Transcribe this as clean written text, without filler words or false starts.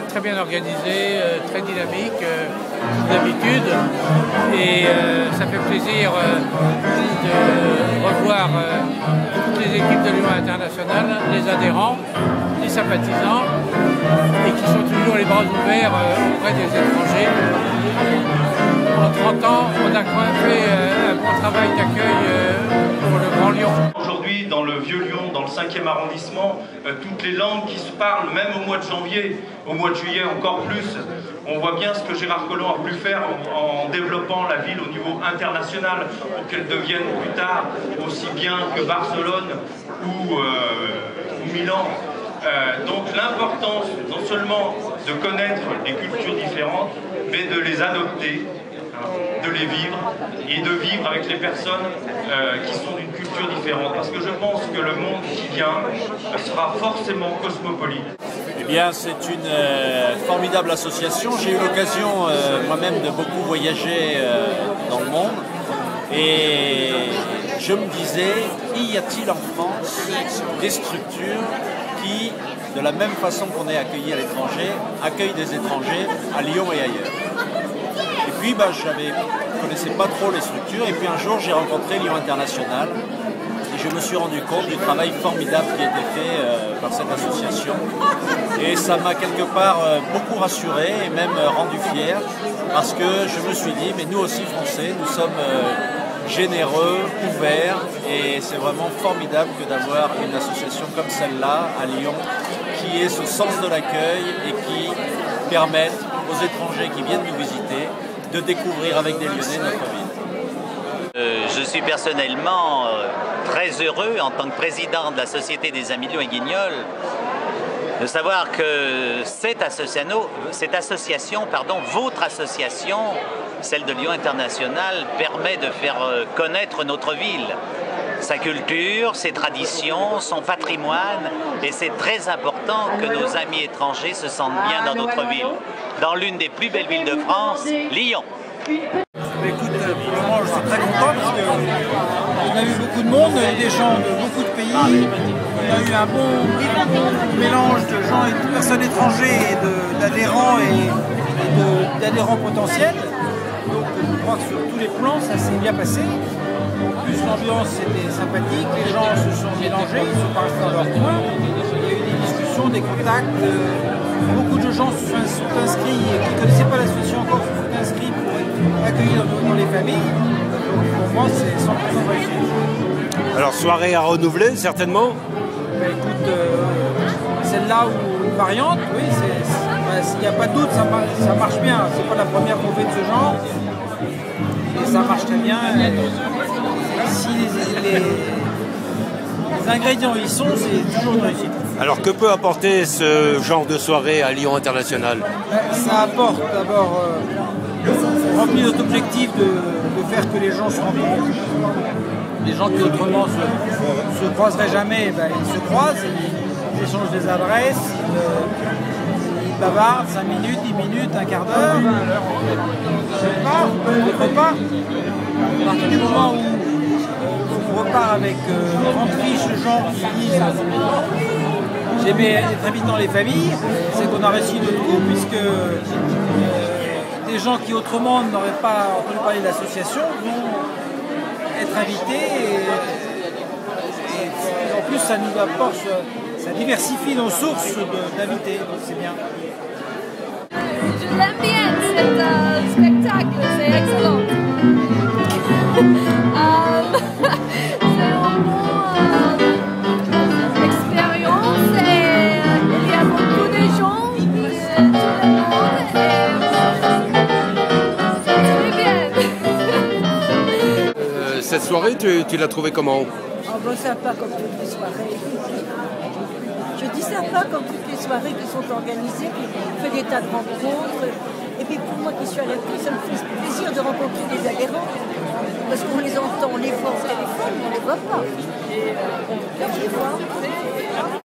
Très bien organisé, très dynamique, d'habitude. Et ça fait plaisir de revoir toutes les équipes de Lyon International, les adhérents, les sympathisants, et qui sont toujours les bras ouverts auprès des étrangers. En 30 ans, on a quand même fait un bon travail d'accueil pour le Grand Lyon. Aujourd'hui, dans le Vieux-Lyon, dans le 5e arrondissement, toutes les langues qui se parlent, même au mois de janvier, au mois de juillet encore plus, on voit bien ce que Gérard Collomb a pu faire en développant la ville au niveau international pour qu'elle devienne plus tard aussi bien que Barcelone ou Milan. Donc l'importance non seulement de connaître des cultures différentes, mais de les adopter, de les vivre et de vivre avec les personnes qui sont d'une culture différente. Parce que je pense que le monde qui vient sera forcément cosmopolite. Eh bien, c'est une formidable association. J'ai eu l'occasion moi-même de beaucoup voyager dans le monde. Et je me disais, y a-t-il en France des structures qui, de la même façon qu'on est accueilli à l'étranger, accueillent des étrangers à Lyon et ailleurs. Et puis, je ne connaissais pas trop les structures. Et puis un jour, j'ai rencontré Lyon International. Et je me suis rendu compte du travail formidable qui a été fait par cette association. Et ça m'a quelque part beaucoup rassuré et même rendu fier. Parce que je me suis dit, mais nous aussi Français, nous sommes généreux, ouverts. Et c'est vraiment formidable que d'avoir une association comme celle-là à Lyon qui ait ce sens de l'accueil et qui permette aux étrangers qui viennent nous visiter de découvrir avec des Lyonnais notre ville. Je suis personnellement très heureux en tant que président de la Société des Amis Lyon et Guignol de savoir que cette association, votre association, celle de Lyon International, permet de faire connaître notre ville, sa culture, ses traditions, son patrimoine, et c'est très important que nos amis étrangers se sentent bien dans notre ville, dans l'une des plus belles villes de France, Lyon. Écoute, pour le moment, je suis très content parce qu'on a eu beaucoup de monde, des gens de beaucoup de pays. On a eu un bon mélange de gens et de personnes étrangères et d'adhérents et d'adhérents potentiels. Donc je crois que sur tous les plans, ça s'est bien passé. En plus, l'ambiance était sympathique, les gens se sont mélangés, ils se parlent dans leur coin. Il y a eu des discussions, des contacts. Beaucoup de gens se sont inscrits et qui ne connaissaient pas l'association encore se sont inscrits pour être accueillis dans les familles. Donc pour moi, c'est 100% réussi. Alors, soirée à renouveler, certainement? Écoute, celle-là ou une variante, oui, s'il n'y a pas de doute, ça marche bien. C'est pas la première qu'on fait de ce genre. Et ça marche très bien. Si les ingrédients y sont, c'est toujours une réussite. Alors, que peut apporter ce genre de soirée à Lyon International? Ça apporte d'abord remplir notre objectif de faire que les gens se rencontrent. Les gens qui autrement se croiseraient jamais, ils se croisent, ils échangent des adresses, ils bavardent 5 minutes, 10 minutes, un quart d'heure, des repas. À partir du moment où on repart avec 30 riches gens qui disent j'aimais aller très vite dans les familles, c'est qu'on a réussi notre coup, puisque des gens qui autrement n'auraient pas entendu parler de l'association vont être invités et en plus ça nous apporte, ça diversifie nos sources d'invités, donc c'est bien. Je l'aime bien cet spectacle, c'est excellent. C'est un bon expérience et il y a beaucoup de gens, tout le monde et c'est très bien. Cette soirée, tu l'as trouvée comment? Sympa comme toutes les soirées. Je dis sympa comme toutes les soirées qui sont organisées, puis on fait des tas de rencontres. Et puis pour moi qui suis à la télé, ça me fait plaisir de rencontrer des adhérents. Parce qu'on les entend, on les voit au téléphone, mais on ne les voit pas. Et on peut les voir.